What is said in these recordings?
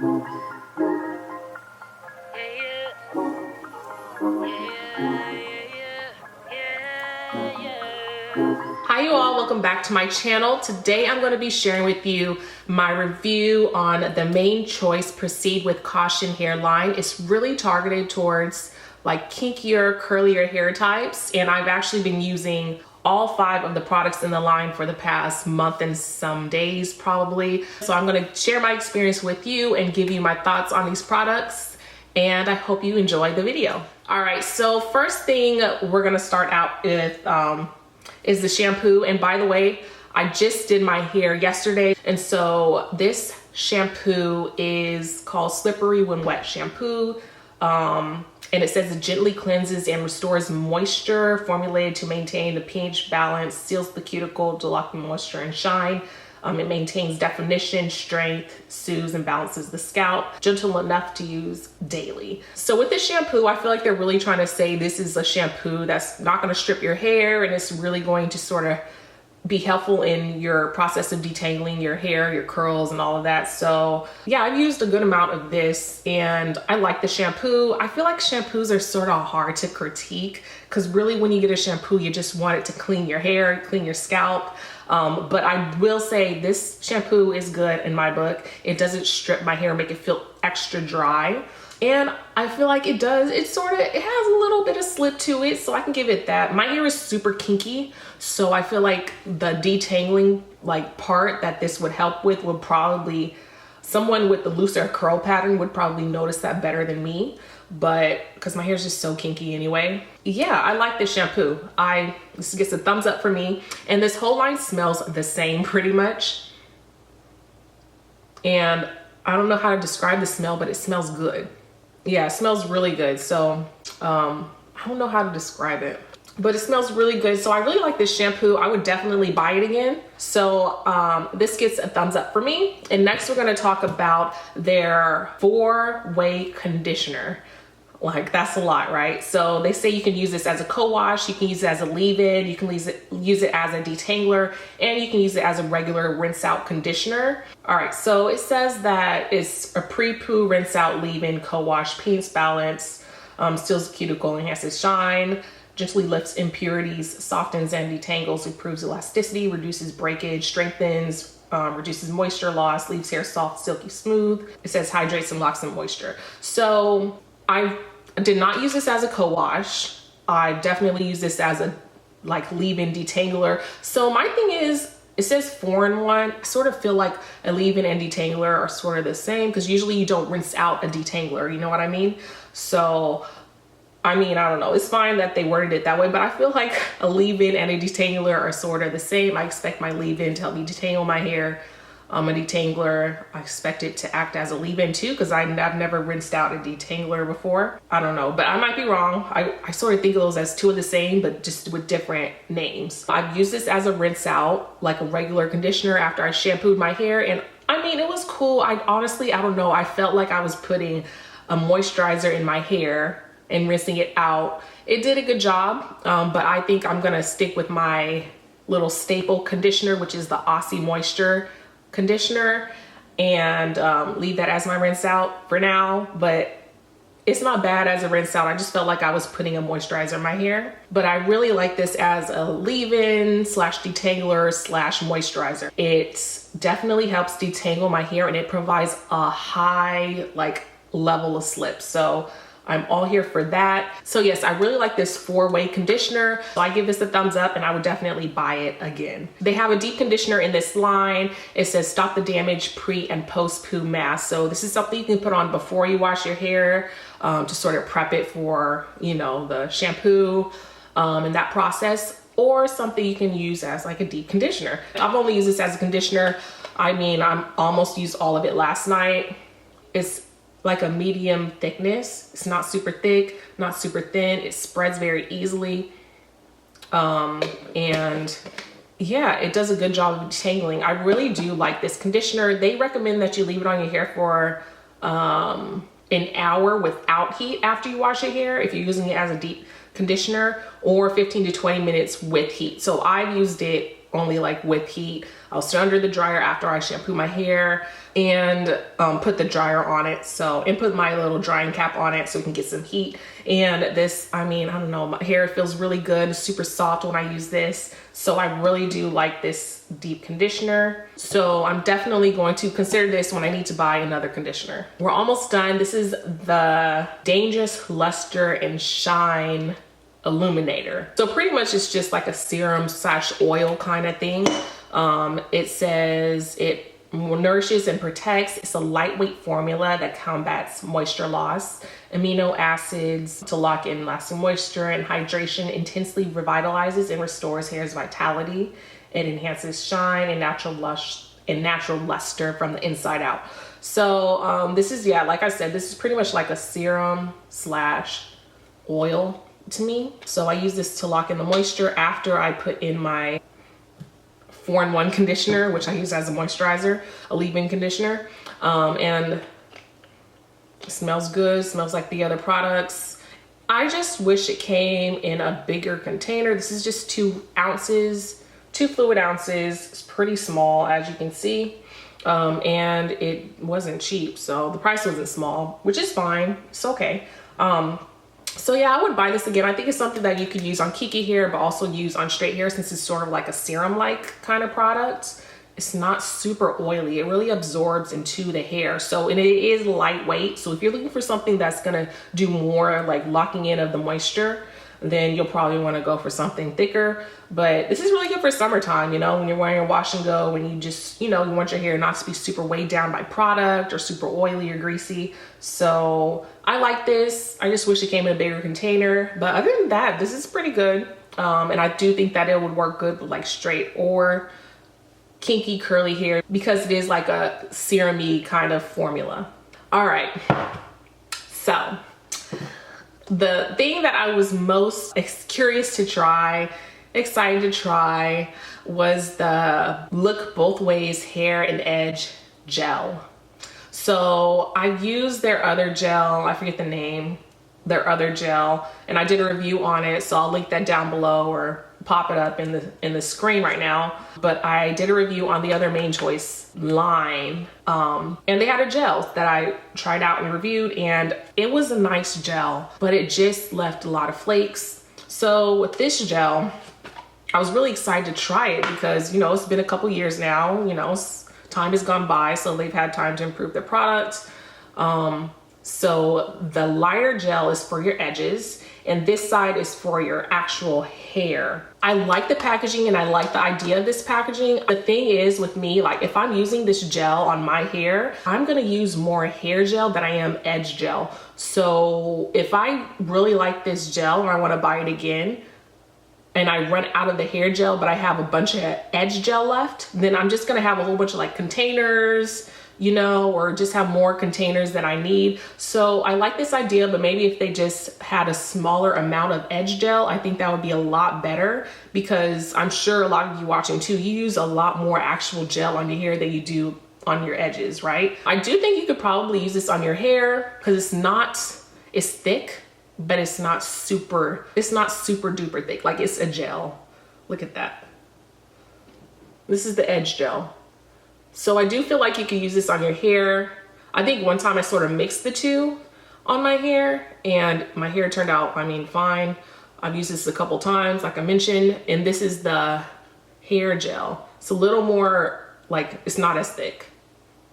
Hi you all, welcome back to my channel. Today I'm going to be sharing with you my review on the Main Choice Proceed with Caution hairline. It's really targeted towards like kinkier, curlier hair types, and I've actually been using all 5 of the products in the line for the past month and some days probably. So I'm going to share my experience with you and give you my thoughts on these products, and I hope you enjoy the video. All right, so first thing we're going to start out with is the shampoo. And by the way, I just did my hair yesterday, and so this shampoo is called Slippery When Wet shampoo, and it says it gently cleanses and restores moisture, formulated to maintain the pH balance, seals the cuticle to lock in moisture and shine. It maintains definition, strength, soothes and balances the scalp, gentle enough to use daily. So with this shampoo, I feel like they're really trying to say this is a shampoo that's not going to strip your hair, and it's really going to sort of be helpful in your process of detangling your hair, your curls and all of that. So yeah, I've used a good amount of this and I like the shampoo. I feel like shampoos are sort of hard to critique because really when you get a shampoo, you just want it to clean your hair, clean your scalp. But I will say this shampoo is good in my book. It doesn't strip my hair, make it feel extra dry. And I feel like it does, it has a little bit of slip to it, so I can give it that. My hair is super kinky, so I feel like the detangling part that this would help with would probably, someone with the looser curl pattern would probably notice that better than me, but because my hair is just so kinky anyway. Yeah, I like this shampoo. This gets a thumbs up for me. And this whole line smells the same pretty much. And I don't know how to describe the smell, but it smells good. Yeah, it smells really good. So I don't know how to describe it, but it smells really good. So I really like this shampoo. I would definitely buy it again. So this gets a thumbs up for me. And next we're going to talk about their 4-way conditioner. Like, that's a lot, right? So they say you can use this as a co-wash, you can use it as a leave-in, you can use it as a detangler, and you can use it as a regular rinse out conditioner. All right, so it says that it's a pre-poo rinse out leave-in co-wash, pH balance, steals the cuticle, enhances shine, gently lifts impurities, softens and detangles, improves elasticity, reduces breakage, strengthens, reduces moisture loss, leaves hair soft, silky smooth. It says hydrates and locks in moisture. So I did not use this as a co-wash. I definitely use this as a leave-in detangler. So my thing is, it says 4-in-1. I sort of feel like a leave-in and detangler are sort of the same because usually you don't rinse out a detangler, you know what I mean? So I mean, I don't know, it's fine that they worded it that way, but I feel like a leave-in and a detangler are sort of the same. I expect my leave-in to help me detangle my hair. A detangler, I expect it to act as a leave-in too, because I've never rinsed out a detangler before. I don't know, but I might be wrong. I sort of think of those as 2 of the same, but just with different names. I've used this as a rinse out, like a regular conditioner after I shampooed my hair, and I mean, it was cool. I don't know, I felt like I was putting a moisturizer in my hair and rinsing it out. It did a good job, but I think I'm gonna stick with my little staple conditioner, which is the Aussie Moisture conditioner, and leave that as my rinse out for now. But it's not bad as a rinse out. I just felt like I was putting a moisturizer in my hair, but I really like this as a leave-in slash detangler slash moisturizer. It definitely helps detangle my hair, and it provides a high level of slip. So I'm all here for that. So yes, I really like this 4-way conditioner. So I give this a thumbs up, and I would definitely buy it again. They have a deep conditioner in this line. It says stop the damage pre and post poo mask. So this is something you can put on before you wash your hair to sort of prep it for, you know, the shampoo and that process, or something you can use as like a deep conditioner. I've only used this as a conditioner. I mean, I'm almost used all of it last night. It's like a medium thickness. It's not super thick, not super thin. It spreads very easily. And yeah, it does a good job of detangling. I really do like this conditioner. They recommend that you leave it on your hair for an hour without heat after you wash your hair, if you're using it as a deep conditioner, or 15 to 20 minutes with heat. So I've used it only like with heat. I'll sit under the dryer after I shampoo my hair and put the dryer on it. So, and put my little drying cap on it so it can get some heat. And this, I mean, I don't know, my hair feels really good. It's super soft when I use this. So I really do like this deep conditioner. So I'm definitely going to consider this when I need to buy another conditioner. We're almost done. This is the Dangerous Luster and Shine Illuminator. So pretty much it's just like a serum / oil kind of thing. It says it nourishes and protects. It's a lightweight formula that combats moisture loss, amino acids to lock in lasting moisture, and hydration intensely revitalizes and restores hair's vitality. It enhances shine and natural luster from the inside out. So this is, yeah, like I said, this is pretty much like a serum / oil to me. So I use this to lock in the moisture after I put in my 4-in-1 conditioner, which I use as a moisturizer, a leave-in conditioner. And it smells good, smells like the other products. I just wish it came in a bigger container. This is just 2 ounces, 2 fluid ounces. It's pretty small, as you can see. And it wasn't cheap, so the price wasn't small, which is fine. It's okay. So yeah, I would buy this again. I think it's something that you could use on kinky hair, but also use on straight hair, since it's sort of like a serum-like kind of product. It's not super oily. It really absorbs into the hair. So, and it is lightweight. So if you're looking for something that's gonna do more like locking in of the moisture, then you'll probably want to go for something thicker. But this is really good for summertime, you know, when you're wearing a wash and go, when you just, you know, you want your hair not to be super weighed down by product or super oily or greasy. So I like this. I just wish it came in a bigger container. But other than that, this is pretty good. And I do think that it would work good with like straight or kinky curly hair, because it is like a serum-y kind of formula. All right, so the thing that I was most curious to try, excited to try, was the Look Both Ways Hair and Edge Gel. So I used their other gel, I forget the name, their other gel, and I did a review on it, so I'll link that down below or pop it up in the screen right now. But I did a review on the other Main Choice line, and they had a gel that I tried out and reviewed, and it was a nice gel, but it just left a lot of flakes. So with this gel, I was really excited to try it because, you know, it's been a couple years now, you know, time has gone by, so they've had time to improve their product. So the lighter gel is for your edges, and this side is for your actual hair. I like the packaging and I like the idea of this packaging. The thing is with me, like if I'm using this gel on my hair, I'm gonna use more hair gel than I am edge gel. So if I really like this gel and I wanna buy it again, and I run out of the hair gel, but I have a bunch of edge gel left, then I'm just gonna have a whole bunch of like containers, you know, or just have more containers that I need. So I like this idea, but maybe if they just had a smaller amount of edge gel, I think that would be a lot better, because I'm sure a lot of you watching too, you use a lot more actual gel on your hair than you do on your edges, right? I do think you could probably use this on your hair because it's thick, but it's not super duper thick. Like it's a gel. Look at that. This is the edge gel. So I do feel like you can use this on your hair. I think one time I sort of mixed the two on my hair and my hair turned out, I mean, fine. I've used this a couple times, like I mentioned, and this is the hair gel. It's a little more like, it's not as thick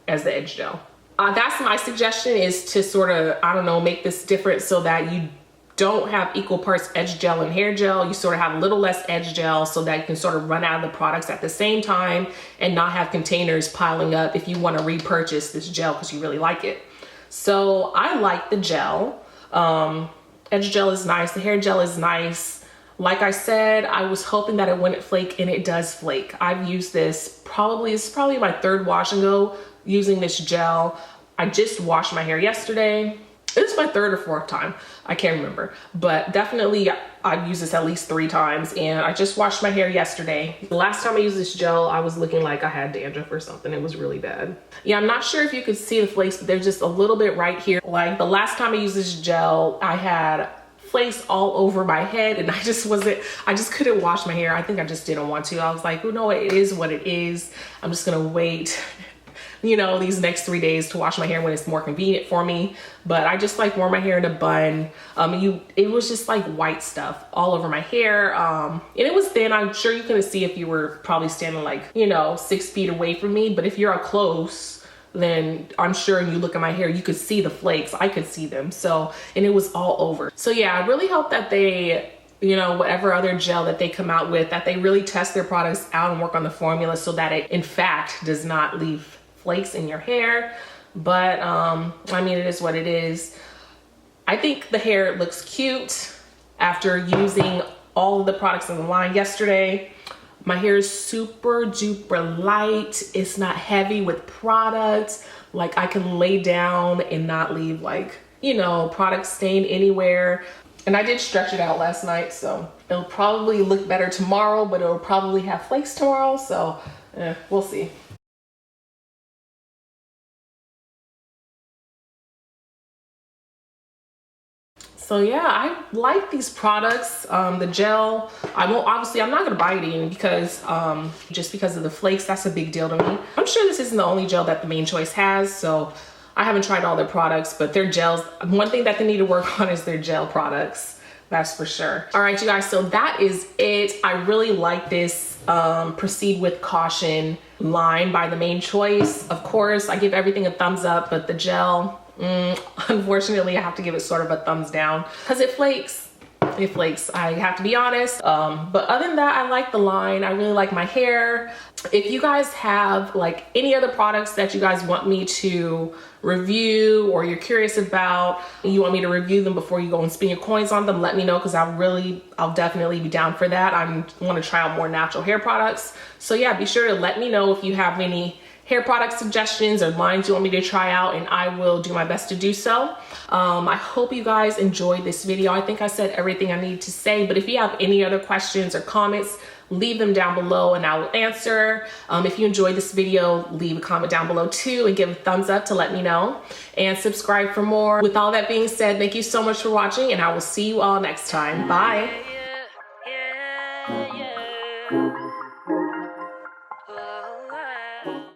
as the edge gel. That's my suggestion, is to sort of, I don't know, make this different so that you don't have equal parts edge gel and hair gel. You sort of have a little less edge gel so that you can sort of run out of the products at the same time and not have containers piling up if you want to repurchase this gel because you really like it. So I like the gel. Edge gel is nice. The hair gel is nice. Like I said, I was hoping that it wouldn't flake, and it does flake. I've used this it's probably my 3rd wash and go using this gel. I just washed my hair yesterday. It's my 3rd or 4th time. I can't remember, but definitely I've used this at least 3 times, and I just washed my hair yesterday. The last time I used this gel, I was looking like I had dandruff or something. It was really bad. Yeah, I'm not sure if you could see the flakes, but there's just a little bit right here. Like the last time I used this gel, I had flakes all over my head, and I just couldn't wash my hair. I think I just didn't want to. I was like, you know, it is what it is. I'm just gonna wait, you know, these next 3 days to wash my hair when it's more convenient for me. But I just like wore my hair in a bun. It was just like white stuff all over my hair. And it was thin. I'm sure you couldn't see if you were probably standing like, you know, 6 feet away from me. But if you're up close, then I'm sure, and you look at my hair, you could see the flakes. I could see them. So, and it was all over. So yeah, I really hope that they, you know, whatever other gel that they come out with, that they really test their products out and work on the formula so that it in fact does not leave flakes in your hair. But I mean, it is what it is. I think the hair looks cute after using all of the products in the line yesterday. My hair is super duper light. It's not heavy with product. Like, I can lay down and not leave, like, you know, product stain anywhere. And I did stretch it out last night, so it'll probably look better tomorrow, but it'll probably have flakes tomorrow. So we'll see. So yeah, I like these products. The gel, I'm not gonna buy it in because just because of the flakes. That's a big deal to me. I'm sure this isn't the only gel that the Main Choice has, so I haven't tried all their products, but their gels, one thing that they need to work on is their gel products. That's for sure. All right, you guys, so that is it. I really like this Proceed with Caution line by the Main Choice. Of course, I give everything a thumbs up, but the gel, unfortunately, I have to give it sort of a thumbs down because it flakes. It flakes, I have to be honest. But other than that, I like the line. I really like my hair. If you guys have like any other products that you guys want me to review, or you're curious about, and you want me to review them before you go and spend your coins on them, let me know, because I'll definitely be down for that. I want to try out more natural hair products. So yeah, be sure to let me know if you have any hair product suggestions or lines you want me to try out, and I will do my best to do so. I hope you guys enjoyed this video. I think I said everything I need to say, but if you have any other questions or comments, leave them down below and I will answer. If you enjoyed this video, leave a comment down below too, and give a thumbs up to let me know, and subscribe for more. With all that being said, thank you so much for watching, and I will see you all next time. Bye.